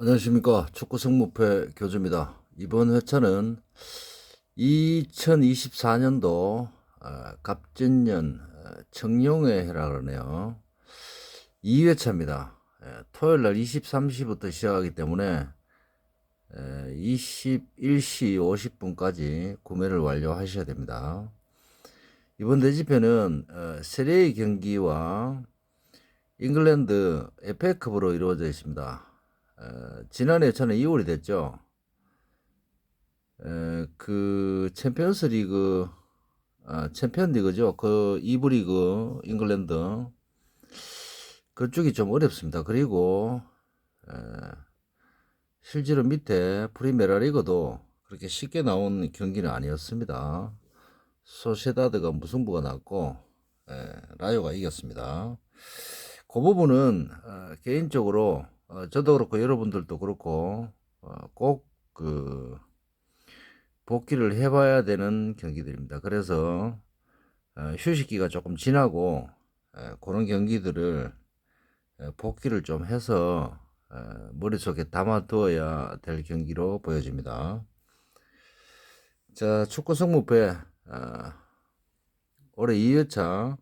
안녕하십니까. 축구 성무패 교주입니다. 이번 회차는 2024년도 갑진년 청룡의 해라 그러네요. 2회차입니다. 토요일날 23시부터 시작하기 때문에 21시 50분까지 구매를 완료하셔야 됩니다. 이번 대지편은 세리에 경기와 잉글랜드 FA컵으로 이루어져 있습니다. 지난해 회차는 2월이 됐죠. 그 챔피언스 리그, 챔피언 리그죠. 그 2부 리그 잉글랜드 그쪽이 좀 어렵습니다. 그리고 실제로 밑에 프리메라 리그도 그렇게 쉽게 나온 경기는 아니었습니다. 소시에다드가 무승부가 났고 라요가 이겼습니다. 그 부분은 개인적으로 저도 그렇고 여러분들도 그렇고 꼭 그 복귀를 해봐야 되는 경기들입니다. 그래서 휴식기가 조금 지나고 그런 경기들을 복귀를 좀 해서 머릿속에 담아두어야 될 경기로 보여집니다. 자, 축구 성무패 올해 2회차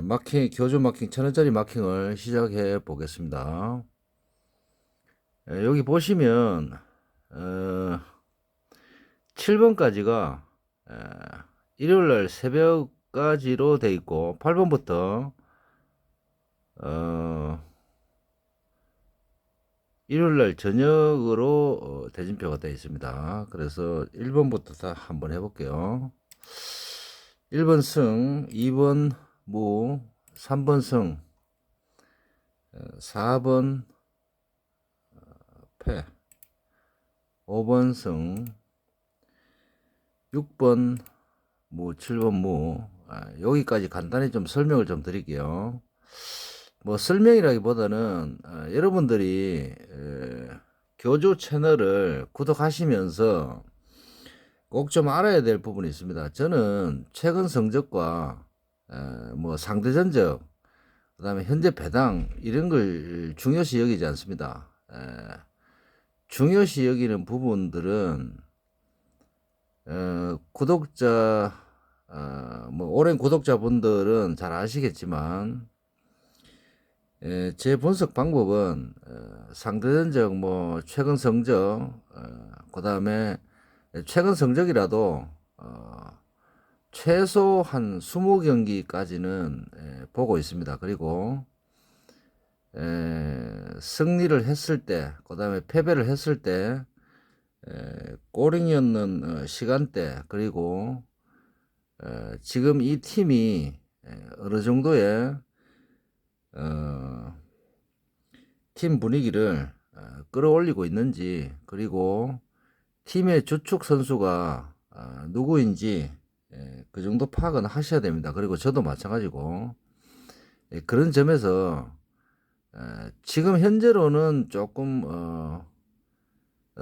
마킹, 교주 마킹 1000원짜리 마킹을 시작해 보겠습니다. 여기 보시면 7번까지가 일요일날 새벽까지로 돼 있고 8번부터 일요일날 저녁으로 대진표가 되어 있습니다. 그래서 1번부터 다 한번 해볼게요. 1번 승, 2번 무, 3번 승, 4번 패, 5번 승, 6번 무, 7번 무. 여기까지 간단히 좀 설명을 좀 드릴게요. 뭐 설명이라기보다는 여러분들이 교주 채널을 구독하시면서 꼭 좀 알아야 될 부분이 있습니다. 저는 최근 성적과 뭐 상대 전적, 그다음에 현재 배당 이런 걸 중요시 여기지 않습니다. 중요시 여기는 부분들은 구독자 뭐 오랜 구독자분들은 잘 아시겠지만 제 분석 방법은 상대 전적, 뭐 최근 성적, 그 다음에 최근 성적이라도 최소 한 20경기까지는 보고 있습니다. 그리고 승리를 했을 때, 그 다음에 패배를 했을 때 골인이었는 시간대, 그리고 지금 이 팀이 어느 정도의 팀 분위기를 끌어올리고 있는지, 그리고 팀의 주축 선수가 누구인지 그 정도 파악은 하셔야 됩니다. 그리고 저도 마찬가지고 그런 점에서 지금 현재로는 조금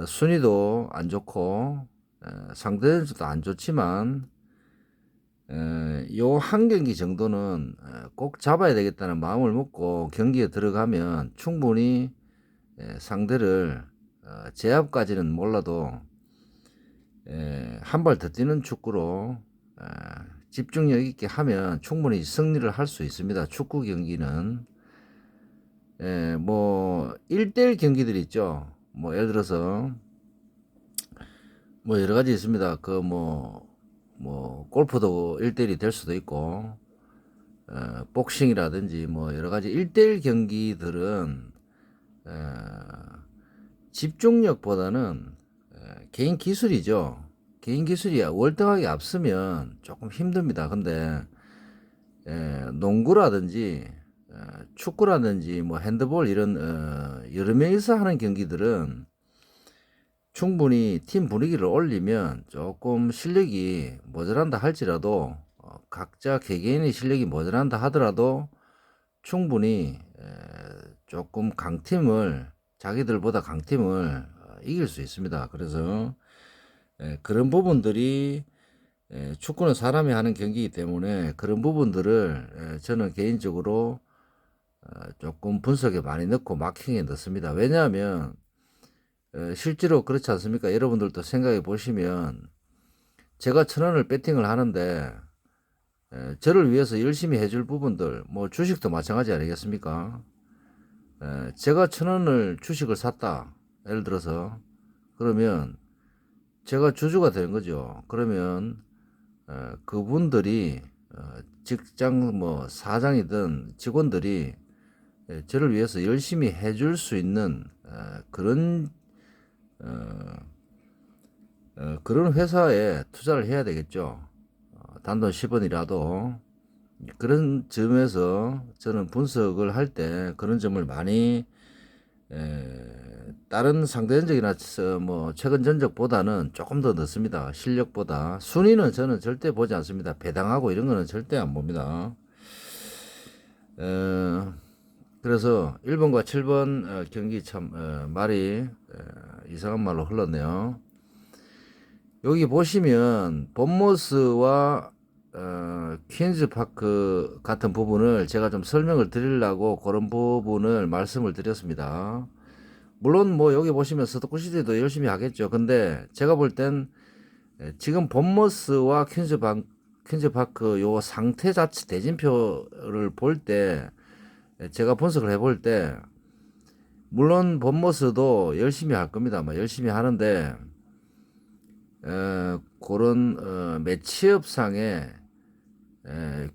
순위도 안 좋고 상대전도 안 좋지만 요 한 경기 정도는 꼭 잡아야 되겠다는 마음을 먹고 경기에 들어가면 충분히 상대를 제압까지는 몰라도 한 발 더 뛰는 축구로 집중력 있게 하면 충분히 승리를 할 수 있습니다. 축구 경기는 뭐 1대1 경기들 있죠. 뭐 예를 들어서 뭐 여러 가지 있습니다. 그 뭐 골프도 1대1이 될 수도 있고 복싱이라든지 뭐 여러 가지 1대1 경기들은 집중력보다는 개인 기술이죠. 개인 기술이 월등하게 앞서면 조금 힘듭니다. 근데 농구라든지 축구라든지 뭐 핸드볼 이런 여러 명이서 하는 경기들은 충분히 팀 분위기를 올리면 조금 실력이 모자란다 할지라도 각자 개개인의 실력이 모자란다 하더라도 충분히 조금 강팀을 자기들보다 강팀을 이길 수 있습니다. 그래서 그런 부분들이 축구는 사람이 하는 경기이기 때문에 그런 부분들을 저는 개인적으로 조금 분석에 많이 넣고 마킹에 넣습니다. 왜냐하면 실제로 그렇지 않습니까? 여러분들도 생각해 보시면 제가 1,000원을 배팅을 하는데 저를 위해서 열심히 해줄 부분들, 뭐 주식도 마찬가지 아니겠습니까? 제가 1,000원을 주식을 샀다. 예를 들어서 그러면 제가 주주가 되는 거죠. 그러면 그분들이 직장 뭐 사장이든 직원들이 저를 위해서 열심히 해줄 수 있는 그런 그런 회사에 투자를 해야 되겠죠. 단돈 10원이라도 그런 점에서 저는 분석을 할 때 그런 점을 많이 다른 상대 전적이나 뭐 최근 전적보다는 조금 더 넣습니다. 실력보다. 순위는 저는 절대 보지 않습니다. 배당하고 이런 거는 절대 안 봅니다. 그래서 1번과 7번 경기 참 말이 이상한 말로 흘렀네요. 여기 보시면 본모스와 퀸즈파크 같은 부분을 제가 좀 설명을 드리려고 그런 부분을 말씀을 드렸습니다. 물론 뭐 여기 보시면 서도쿠시티도 열심히 하겠죠. 근데 제가 볼 땐 지금 본머스와 퀸즈파크 요 상태 자체 대진표를 볼 때 제가 분석을 해볼 때 물론 본머스도 열심히 할 겁니다. 뭐 열심히 하는데 그런 매치업상에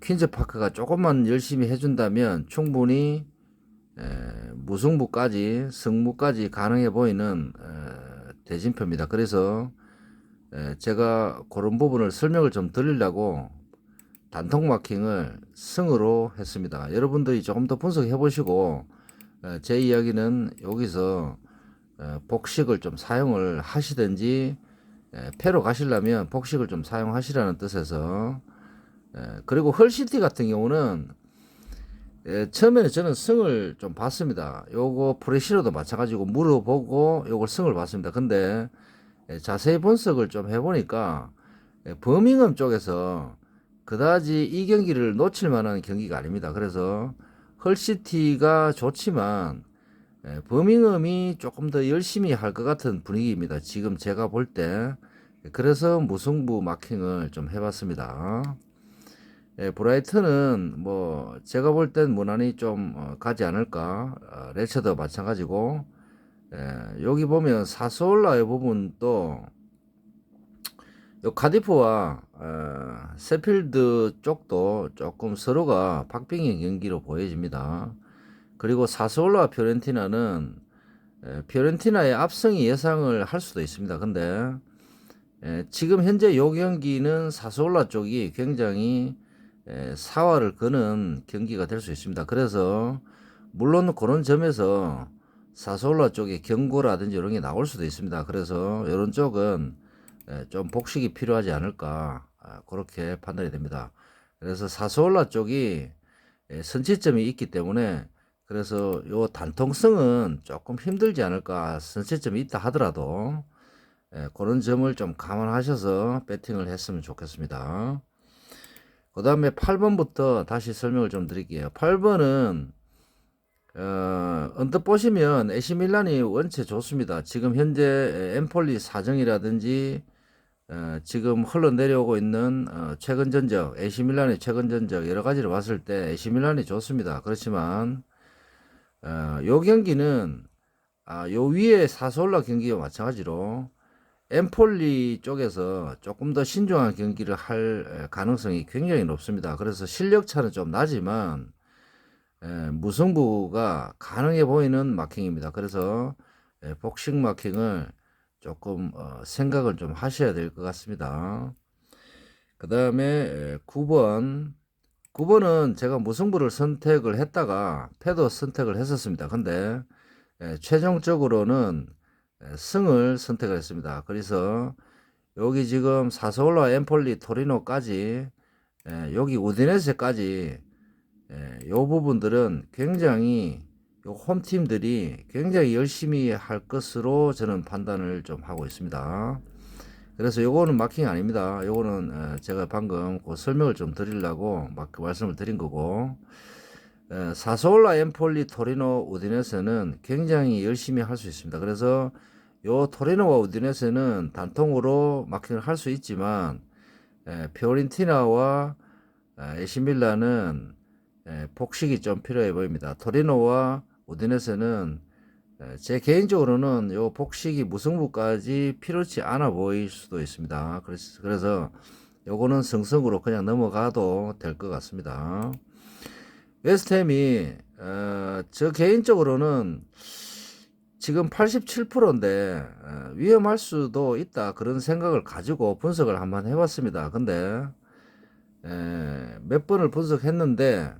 퀸즈파크가 조금만 열심히 해준다면 충분히 무승부까지 승부까지 가능해 보이는 대진표입니다. 그래서 제가 그런 부분을 설명을 좀 드리려고 단통 마킹을 승으로 했습니다. 여러분들이 조금 더 분석해 보시고 제 이야기는 여기서 복식을 좀 사용을 하시든지 패로 가시려면 복식을 좀 사용하시라는 뜻에서 그리고 헐시티 같은 경우는 처음에는 저는 승을 좀 봤습니다. 요거 프레시로도 마찬가지고 물어보고 요걸 승을 봤습니다. 근데 자세히 분석을 좀 해보니까 버밍엄 쪽에서 그다지 이 경기를 놓칠 만한 경기가 아닙니다. 그래서 헐시티가 좋지만 버밍엄이 조금 더 열심히 할 것 같은 분위기입니다. 지금 제가 볼 때. 그래서 무승부 마킹을 좀 해봤습니다. 브라이튼은 뭐 제가 볼 땐 무난히 좀 가지 않을까. 레처도 마찬가지고 여기 보면 사스올라의 부분도 요 카디프와 세필드 쪽도 조금 서로가 박빙의 경기로 보여집니다. 그리고 사스올라와 피오렌티나는 피오렌티나의 압승이 예상을 할 수도 있습니다. 근데 지금 현재 요 경기는 사스올라 쪽이 굉장히 사활을 거는 경기가 될 수 있습니다. 그래서 물론 그런 점에서 사스올라 쪽에 경고라든지 이런 게 나올 수도 있습니다. 그래서 이런 쪽은 좀 복식이 필요하지 않을까 그렇게 판단이 됩니다. 그래서 사스올라 쪽이 선취점이 있기 때문에 그래서 요 단통성은 조금 힘들지 않을까. 선취점이 있다 하더라도 그런 점을 좀 감안하셔서 배팅을 했으면 좋겠습니다. 그 다음에 8번부터 다시 설명을 좀 드릴게요. 8번은 언뜻 보시면 에시밀란이 원체 좋습니다. 지금 현재 엠폴리 사정이라든지 지금 흘러내려오고 있는 최근 전적, 에시밀란의 최근 전적 여러 가지를 봤을 때 에시밀란이 좋습니다. 그렇지만 요 경기는 요 위에 사솔라 경기와 마찬가지로 엠폴리 쪽에서 조금 더 신중한 경기를 할 가능성이 굉장히 높습니다. 그래서 실력 차는 좀 나지만 무승부가 가능해 보이는 마킹입니다. 그래서 복식 마킹을 조금 생각을 좀 하셔야 될 것 같습니다. 그 다음에 9번은 제가 무승부를 선택을 했다가 패도 선택을 했었습니다. 근데 최종적으로는 승을 선택을 했습니다. 그래서 여기 지금 사스올라, 엠폴리, 토리노까지 여기 우디네세까지 요 부분들은 굉장히 요 홈팀들이 굉장히 열심히 할 것으로 저는 판단을 좀 하고 있습니다. 그래서 요거는 마킹 아닙니다. 요거는 제가 방금 그 설명을 좀 드리려고 막 말씀을 드린 거고 사소올라, 엠폴리, 토리노, 우디네세는 굉장히 열심히 할 수 있습니다. 그래서 요 토리노와 우디네세는 단통으로 마킹을 할 수 있지만 피오렌티나와 에시밀라는 복식이 좀 필요해 보입니다. 토리노와 우디네세는 제 개인적으로는 요 복식이 무승부까지 필요치 않아 보일 수도 있습니다. 그래서 요거는 승승으로 그냥 넘어가도 될 것 같습니다. 웨스트햄이 저 개인적으로는 지금 87%인데 위험할 수도 있다 그런 생각을 가지고 분석을 한번 해봤습니다. 근데 몇 번을 분석했는데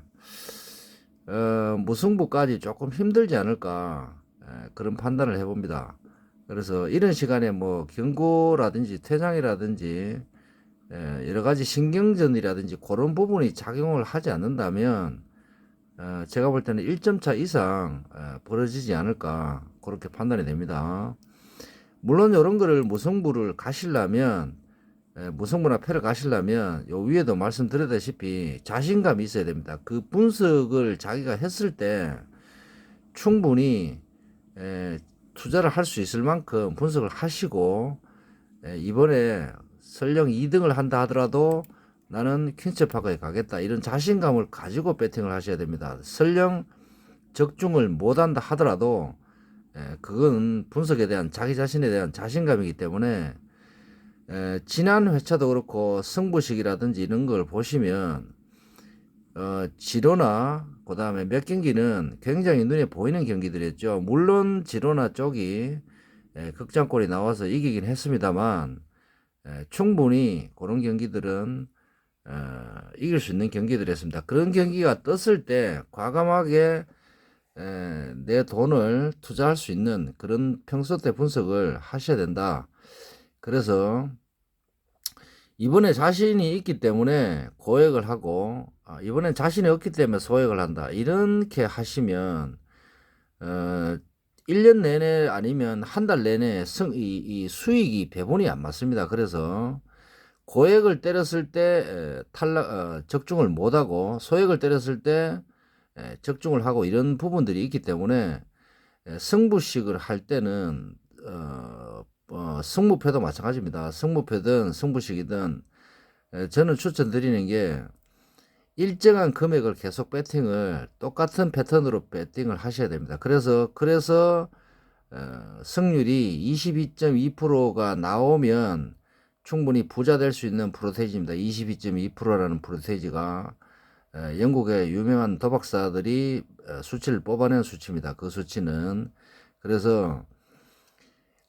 무승부까지 조금 힘들지 않을까 그런 판단을 해봅니다. 그래서 이런 시간에 뭐 경고라든지 퇴장이라든지 여러 가지 신경전이라든지 그런 부분이 작용을 하지 않는다면 제가 볼 때는 1점 차 이상 벌어지지 않을까 그렇게 판단이 됩니다. 물론 이런 거를 무승부를 가시려면 무승부나 패를 가시려면 요 위에도 말씀드렸다시피 자신감이 있어야 됩니다. 그 분석을 자기가 했을 때 충분히 투자를 할 수 있을 만큼 분석을 하시고 이번에 설령 2등을 한다 하더라도 나는 퀸스파크에 가겠다 이런 자신감을 가지고 배팅을 하셔야 됩니다. 설령 적중을 못한다 하더라도 그건 분석에 대한 자기 자신에 대한 자신감이기 때문에 지난 회차도 그렇고 승부식이라든지 이런 걸 보시면 지로나 그 다음에 몇 경기는 굉장히 눈에 보이는 경기들이었죠. 물론 지로나 쪽이 극장골이 나와서 이기긴 했습니다만 충분히 그런 경기들은 이길 수 있는 경기들이었습니다. 그런 경기가 떴을 때 과감하게 내 돈을 투자할 수 있는 그런 평소 때 분석을 하셔야 된다. 그래서 이번에 자신이 있기 때문에 고액을 하고 이번엔 자신이 없기 때문에 소액을 한다. 이렇게 하시면 1년 내내 아니면 한 달 내내 이 수익이 배분이 안 맞습니다. 그래서 고액을 때렸을 때 적중을 못하고 소액을 때렸을 때 적중을 하고 이런 부분들이 있기 때문에 승부식을 할 때는 승무패도 마찬가지입니다. 승무패든 승부식이든 저는 추천드리는 게 일정한 금액을 계속 배팅을 똑같은 패턴으로 배팅을 하셔야 됩니다. 그래서 승률이 22.2%가 나오면 충분히 부자 될 수 있는 프로테이지입니다. 22.2%라는 프로테이지가 영국의 유명한 도박사들이 수치를 뽑아낸 수치입니다. 그 수치는 그래서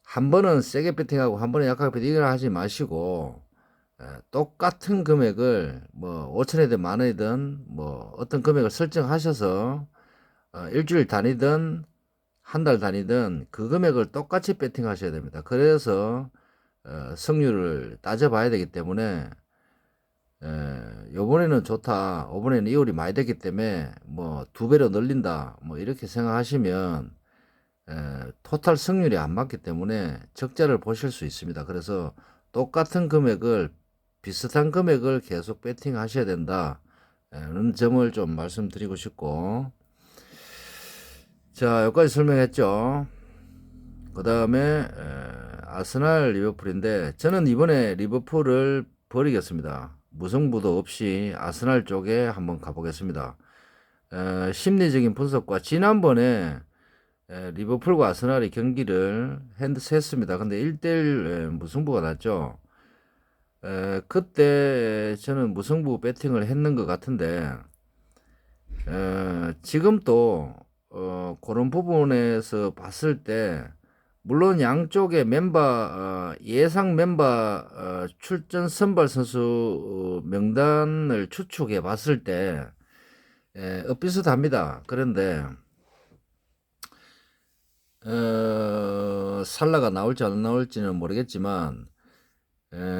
한 번은 세게 배팅하고 한 번은 약하게 배팅을 하지 마시고 똑같은 금액을 뭐 5천이든 만원이든 뭐 어떤 금액을 설정하셔서 일주일 단위든 한 달 단위든 그 금액을 똑같이 배팅하셔야 됩니다. 그래서 승률을 따져봐야 되기 때문에 요번에는 좋다, 이번에는 이율이 많이 됐기 때문에 뭐 2배로 늘린다 뭐 이렇게 생각하시면 토탈 승률이 안 맞기 때문에 적자를 보실 수 있습니다. 그래서 똑같은 금액을 비슷한 금액을 계속 배팅 하셔야 된다는 점을 좀 말씀드리고 싶고, 자 여기까지 설명했죠. 그 다음에 아스날 리버풀인데 저는 이번에 리버풀을 버리겠습니다. 무승부도 없이 아스날 쪽에 한번 가보겠습니다. 심리적인 분석과 지난번에 리버풀과 아스날이 경기를 했습니다. 근데 1대1 무승부가 났죠. 그때 저는 무승부 배팅을 했는 것 같은데 지금 또 그런 부분에서 봤을 때 물론 양쪽의 멤버 예상 멤버 출전 선발 선수 명단을 추측해 봤을 때 비슷합니다. 그런데 살라가 나올지 안 나올지는 모르겠지만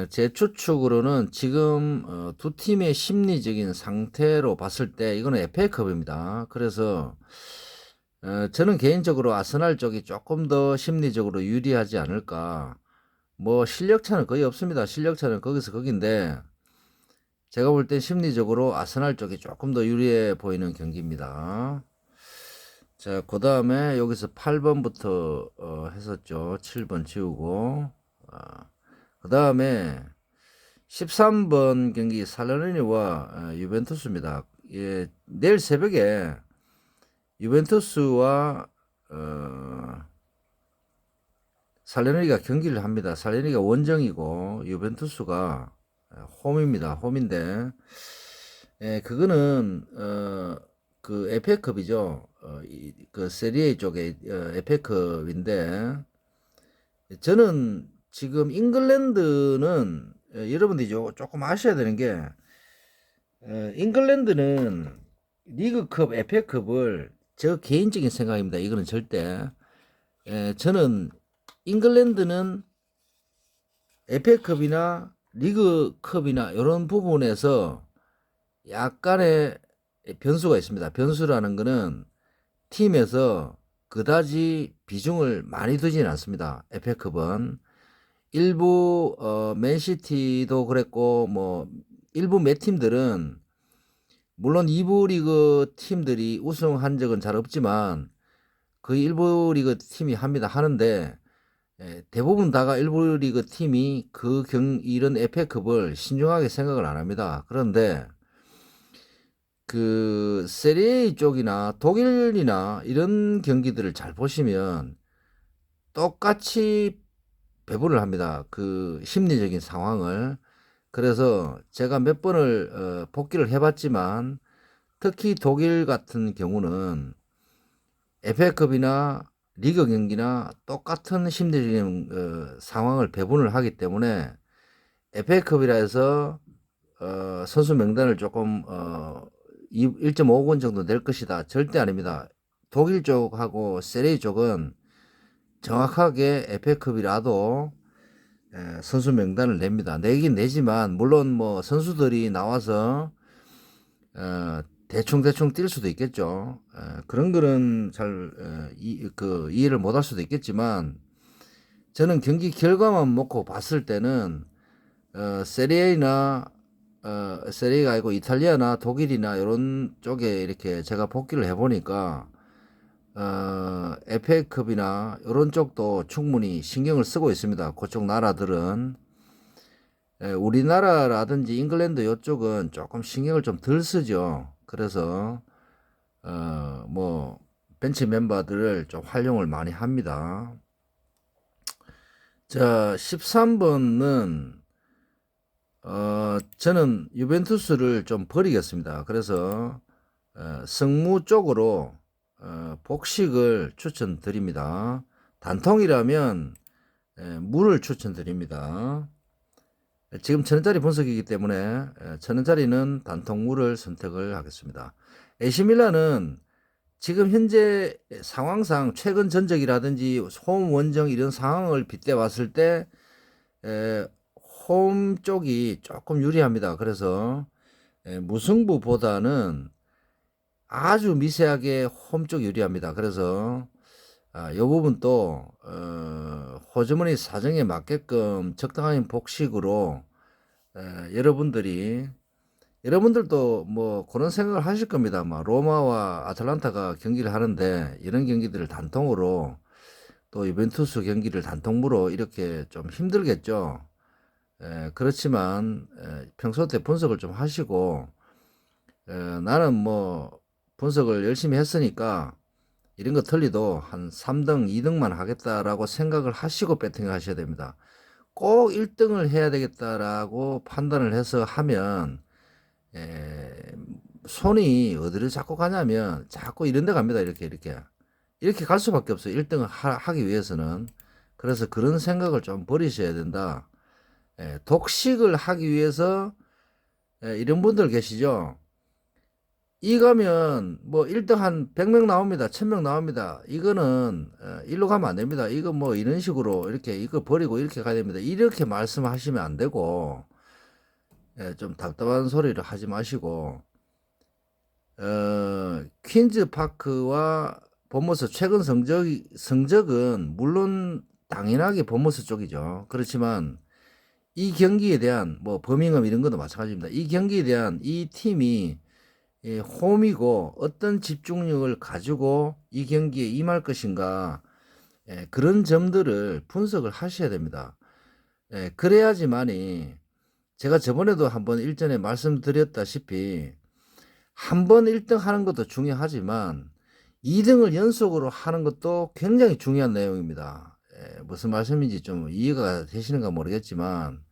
제 추측으로는 지금 두 팀의 심리적인 상태로 봤을 때 이거는 FA컵입니다. 그래서 저는 개인적으로 아스날 쪽이 조금 더 심리적으로 유리하지 않을까. 뭐 실력차는 거의 없습니다. 실력차는 거기서 거긴데 제가 볼 땐 심리적으로 아스날 쪽이 조금 더 유리해 보이는 경기입니다. 자, 그 다음에 여기서 8번부터 했었죠. 7번 지우고. 그 다음에 13번 경기 살레르니와 유벤투스입니다. 예, 내일 새벽에 유벤투스와 살레르니가 경기를 합니다. 살레르니가 원정이고 유벤투스가 홈입니다. 홈인데 그거는 그 FA컵이죠. 그 세리에 쪽에 FA컵인데 저는 지금 잉글랜드는 여러분들이 조금 아셔야 되는 게 잉글랜드는 리그컵, FA컵을 저 개인적인 생각입니다. 이거는 절대 저는 잉글랜드는 FA컵이나 리그컵이나 이런 부분에서 약간의 변수가 있습니다. 변수라는 거는 팀에서 그다지 비중을 많이 두지는 않습니다. FA컵은 일부 맨시티도 그랬고 뭐 일부 몇 팀들은 물론 2부 리그 팀들이 우승한 적은 잘 없지만 그 일부 리그 팀이 합니다. 하는데 대부분 다가 일부 리그 팀이 이런 FA컵을 신중하게 생각을 안 합니다. 그런데 그 세리에 쪽이나 독일이나 이런 경기들을 잘 보시면 똑같이 배분을 합니다. 그 심리적인 상황을. 그래서 제가 몇 번을 복귀를 해봤지만 특히 독일 같은 경우는 FA컵이나 리그 경기나 똑같은 심리적인 상황을 배분을 하기 때문에 FA컵이라 해서 선수 명단을 조금 1.5권 정도 낼 것이다. 절대 아닙니다. 독일 쪽하고 세리에 쪽은 정확하게 FA컵이라도 선수 명단을 냅니다. 내긴 내지만 물론 뭐 선수들이 나와서 대충 뛸 수도 있겠죠. 그런 거는 잘 이해를 못 할 수도 있겠지만 저는 경기 결과만 놓고 봤을 때는 세리에나 세리에가 아니고 이탈리아나 독일이나 이런 쪽에 이렇게 제가 복귀를 해보니까 FA컵이나 이런 쪽도 충분히 신경을 쓰고 있습니다. 그쪽 나라들은 우리나라라든지 잉글랜드 이쪽은 조금 신경을 좀 덜 쓰죠. 그래서 뭐 벤치 멤버들을 좀 활용을 많이 합니다. 자, 13번은 저는 유벤투스를 좀 버리겠습니다. 그래서 승무 쪽으로 복식을 추천드립니다. 단통이라면 물을 추천드립니다. 지금 1000원짜리 분석이기 때문에 1000원짜리는 단통물을 선택을 하겠습니다. 에이시밀란은 지금 현재 상황상 최근 전적이라든지 홈 원정 이런 상황을 빗대 봤을 때 홈 쪽이 조금 유리합니다. 그래서 무승부보다는 아주 미세하게 홈 쪽 유리합니다. 그래서 이 부분도 호주머니 사정에 맞게끔 적당한 복식으로 여러분들도 뭐 그런 생각을 하실 겁니다. 막 로마와 아틀란타가 경기를 하는데 이런 경기들을 단통으로 또 유벤투스 경기를 단통으로 이렇게 좀 힘들겠죠. 그렇지만 평소 때 분석을 좀 하시고 나는 뭐 분석을 열심히 했으니까 이런 거 틀리도 한 3등, 2등만 하겠다라고 생각을 하시고 배팅을 하셔야 됩니다. 꼭 1등을 해야 되겠다라고 판단을 해서 하면 손이 어디를 자꾸 가냐면 자꾸 이런 데 갑니다. 이렇게 갈 수밖에 없어요. 1등을 하기 위해서는. 그래서 그런 생각을 좀 버리셔야 된다. 독식을 하기 위해서 이런 분들 계시죠. 이 가면 뭐 1등 한 100명 나옵니다. 1000명 나옵니다. 이거는 일로 가면 안 됩니다. 이거 뭐 이런 식으로 이렇게 이거 버리고 이렇게 가야 됩니다. 이렇게 말씀하시면 안 되고 좀 답답한 소리를 하지 마시고 퀸즈 파크와 보머스 최근 성적은 물론 당연하게 보머스 쪽이죠. 그렇지만 이 경기에 대한 뭐 버밍엄 이런 것도 마찬가지입니다. 이 경기에 대한 이 팀이 홈이고 어떤 집중력을 가지고 이 경기에 임할 것인가, 그런 점들을 분석을 하셔야 됩니다. 그래야지만이 제가 저번에도 한번 일전에 말씀드렸다시피 한 번 1등 하는 것도 중요하지만 2등을 연속으로 하는 것도 굉장히 중요한 내용입니다. 무슨 말씀인지 좀 이해가 되시는가 모르겠지만,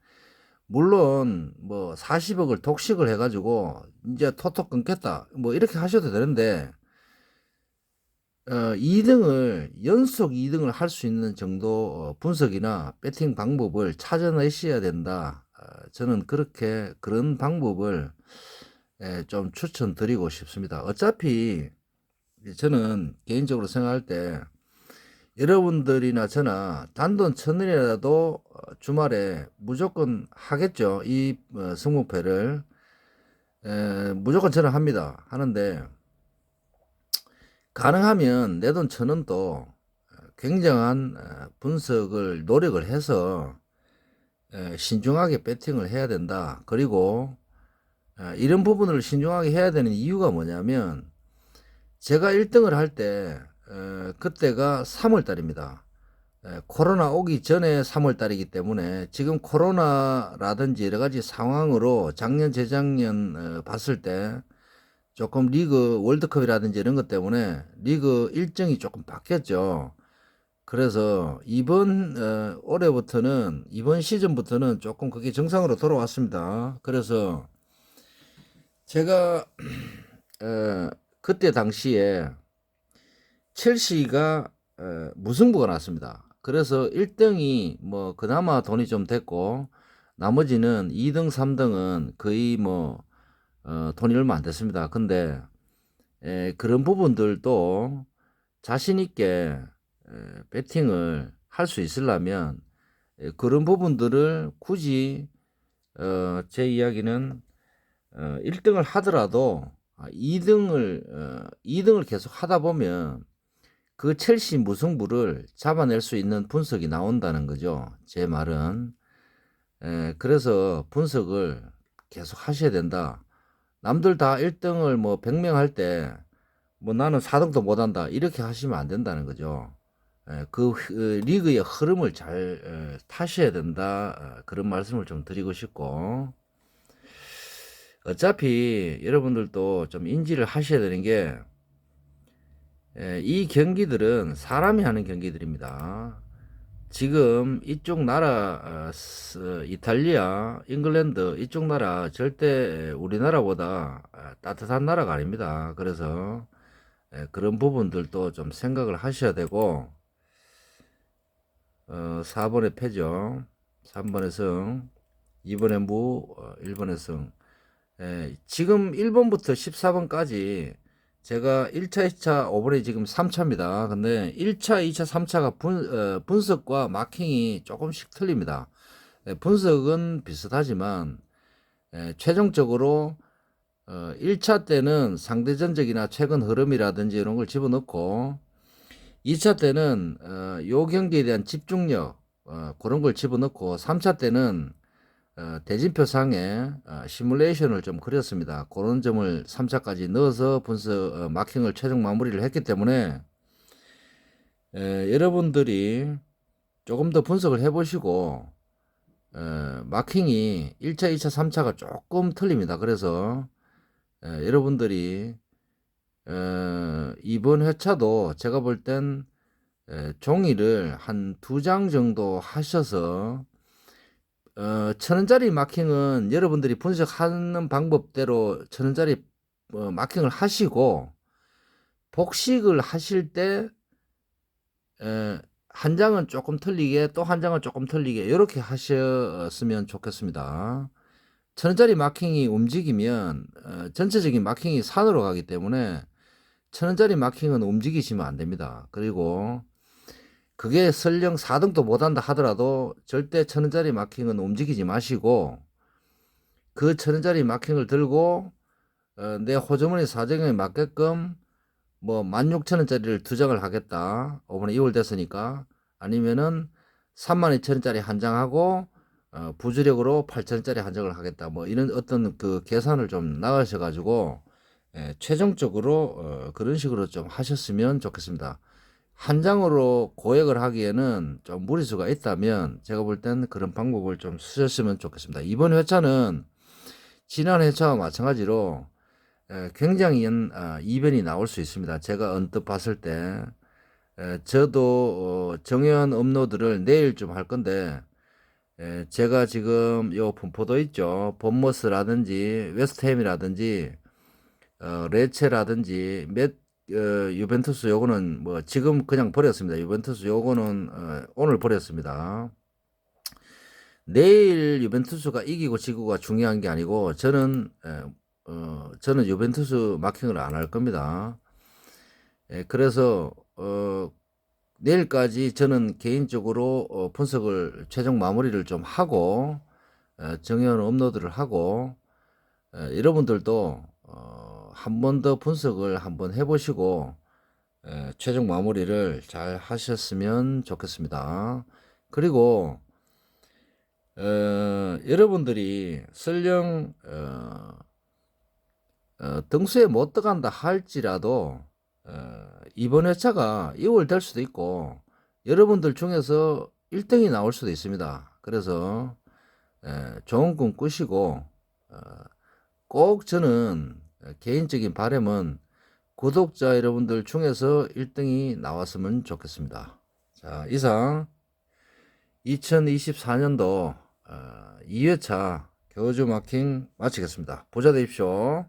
물론 뭐 40억을 독식을 해가지고 이제 톡톡 끊겠다 뭐 이렇게 하셔도 되는데, 2등을 연속 2등을 할 수 있는 정도 분석이나 배팅 방법을 찾아내셔야 된다. 저는 그런 방법을 좀 추천드리고 싶습니다. 어차피 저는 개인적으로 생각할 때 여러분들이나 저나 단돈 1,000원이라도 주말에 무조건 하겠죠. 이 승무패를 무조건 저는 합니다. 하는데 가능하면 내 돈 1,000원도 굉장한 분석을 노력을 해서 신중하게 배팅을 해야 된다. 그리고 이런 부분을 신중하게 해야 되는 이유가 뭐냐면, 제가 1등을 할 때 그때가 3월 달입니다. 코로나 오기 전에 3월 달이기 때문에 지금 코로나라든지 여러 가지 상황으로 작년 재작년 봤을 때 조금 리그 월드컵이라든지 이런 것 때문에 리그 일정이 조금 바뀌었죠. 그래서 올해부터는 이번 시즌부터는 조금 그게 정상으로 돌아왔습니다. 그래서 제가 그때 당시에 첼시가 무승부가 났습니다. 그래서 1등이 뭐 그나마 돈이 좀 됐고 나머지는 2등, 3등은 거의 뭐 돈이 얼마 안 됐습니다. 근데 그런 부분들도 자신 있게 배팅을 할 수 있으려면 그런 부분들을 굳이 제 이야기는 1등을 하더라도 2등을 계속 하다 보면 그 첼시 무승부를 잡아낼 수 있는 분석이 나온다는 거죠. 제 말은. 그래서 분석을 계속 하셔야 된다. 남들 다 1등을 뭐 100명 할 때 뭐 나는 4등도 못 한다 이렇게 하시면 안 된다는 거죠. 리그의 흐름을 잘 타셔야 된다. 그런 말씀을 좀 드리고 싶고, 어차피 여러분들도 좀 인지를 하셔야 되는 게, 이 경기들은 사람이 하는 경기들입니다. 지금 이쪽 나라, 이탈리아, 잉글랜드 이쪽 나라 절대 우리나라보다 따뜻한 나라가 아닙니다. 그래서 그런 부분들도 좀 생각을 하셔야 되고, 4번의 패죠. 3번의 승, 2번의 무, 1번의 승. 지금 1번부터 14번까지 제가 1차, 2차, 5번에 지금 3차입니다. 근데 1차, 2차, 3차가 분석과 마킹이 조금씩 틀립니다. 분석은 비슷하지만 최종적으로 1차 때는 상대 전적이나 최근 흐름이라든지 이런 걸 집어넣고, 2차 때는 요 경기에 대한 집중력 그런 걸 집어넣고, 3차 때는 대진표상에 시뮬레이션을 좀 그렸습니다. 그런 점을 3차까지 넣어서 분석 마킹을 최종 마무리를 했기 때문에 여러분들이 조금 더 분석을 해보시고, 마킹이 1차, 2차, 3차가 조금 틀립니다. 그래서 여러분들이 이번 회차도 제가 볼 땐 종이를 한 2장 정도 하셔서 1,000원짜리 마킹은 여러분들이 분석하는 방법대로 1,000원짜리 마킹을 하시고, 복식을 하실 때 한 장은 조금 틀리게 또 한 장은 조금 틀리게 이렇게 하셨으면 좋겠습니다. 1,000원짜리 마킹이 움직이면 전체적인 마킹이 산으로 가기 때문에 1,000원짜리 마킹은 움직이시면 안 됩니다. 그리고 그게 설령 4등도 못한다 하더라도 절대 1,000원짜리 마킹은 움직이지 마시고, 그 1,000원짜리 마킹을 들고 내 호주머니 사정에 맞게끔 뭐 16,000원짜리를 2장을 하겠다, 이번에 2월 됐으니까, 아니면은 32,000원짜리 한 장 하고 부주력으로 8천짜리 한정을 하겠다. 뭐 이런 어떤 그 계산을 좀 나가셔 가지고 최종적으로 그런 식으로 좀 하셨으면 좋겠습니다. 한 장으로 고액을 하기에는 좀 무리수가 있다면 제가 볼 땐 그런 방법을 좀 쓰셨으면 좋겠습니다. 이번 회차는 지난 회차와 마찬가지로 굉장히 이변이 나올 수 있습니다. 제가 언뜻 봤을 때 저도 정회원 업로드를 내일 좀 할 건데 제가 지금 요 분포도 있죠. 본머스라든지 웨스트햄이라든지 레체라든지 유벤투스 요거는 뭐 지금 그냥 버렸습니다. 유벤투스 요거는 오늘 버렸습니다. 내일 유벤투스가 이기고 지고가 중요한 게 아니고 저는 유벤투스 마킹을 안 할 겁니다. 그래서 내일까지 저는 개인적으로 분석을 최종 마무리를 좀 하고 정의원 업로드를 하고 여러분들도 한 번 더 분석을 한번 해보시고 최종 마무리를 잘 하셨으면 좋겠습니다. 그리고 여러분들이 설령 등수에 못 들어간다 할지라도 이번 회차가 2월 될 수도 있고 여러분들 중에서 1등이 나올 수도 있습니다. 그래서 좋은 꿈 꾸시고 꼭 저는 개인적인 바람은 구독자 여러분들 중에서 1등이 나왔으면 좋겠습니다. 자, 이상 2024년도 2회차 교주 마킹 마치겠습니다. 부자 되십시오.